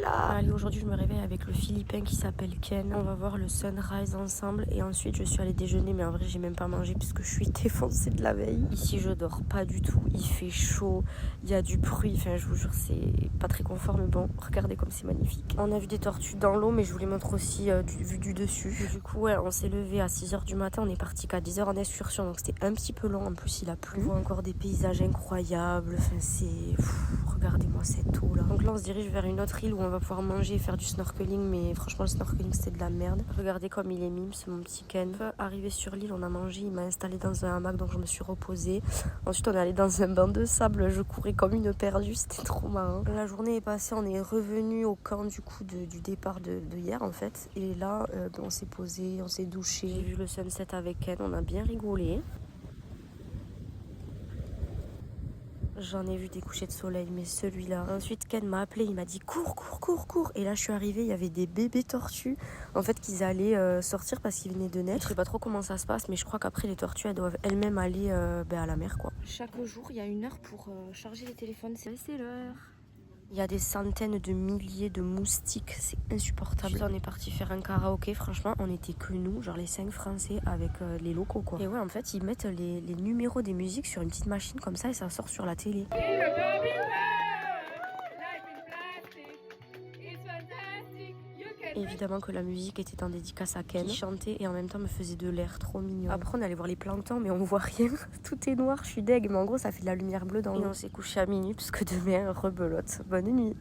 là. Allez, aujourd'hui je me réveille avec le Philippin qui s'appelle Ken. On va voir le sunrise ensemble et ensuite je suis allée déjeuner, mais en vrai j'ai même pas mangé puisque je suis défoncée de la veille. Ici je dors pas du tout, il fait chaud, il y a du bruit, enfin je vous jure c'est pas très confort, mais bon, regardez comme c'est magnifique. On a vu des tortues dans l'eau, mais je vous les montre aussi vue du dessus. Et du coup ouais, on s'est levé à 6h du matin, on est parti qu'à 10h en excursion, donc c'était un petit peu long, en plus il a plu. On voit encore des paysages incroyables, enfin c'est... regardez-moi cette eau là. Donc là on se dirige vers une autre île où on va pouvoir manger et faire du snorkeling, mais franchement le snorkeling c'était de la merde. Regardez comme il est mime, c'est mon petit Ken. Arrivé sur l'île, on a mangé, il m'a installé dans un hamac, donc je me suis reposée. Ensuite on est allé dans un banc de sable, je courais comme une perdue, c'était trop marrant. La journée est passée, on est revenu au camp du coup du départ de hier en fait. Et là on s'est posé, on s'est douché, j'ai vu le sunset avec Ken, on a bien rigolé. J'en ai vu des couchers de soleil, mais celui-là. Ensuite, Ken m'a appelé, il m'a dit cours, cours, cours, cours. Et là, je suis arrivée, il y avait des bébés tortues. En fait, qu'ils allaient sortir parce qu'ils venaient de naître. Je sais pas trop comment ça se passe, mais je crois qu'après, les tortues, elles doivent elles-mêmes aller à la mer, quoi. Chaque jour, il y a une heure pour charger les téléphones. C'est l'heure. Il y a des centaines de milliers de moustiques, c'est insupportable. Ensuite, on est parti faire un karaoké, franchement, on était que nous, genre les 5 Français avec les locaux, quoi. Et ouais, en fait, ils mettent les numéros des musiques sur une petite machine comme ça et ça sort sur la télé. Évidemment que la musique était en dédicace à Ken, qui chantait et en même temps me faisait de l'air, trop mignon. Après on allait voir les planctons, mais on voit rien, tout est noir, je suis deg, mais en gros ça fait de la lumière bleue dans l'eau. Et on s'est couché à minuit parce que demain rebelote. Bonne nuit.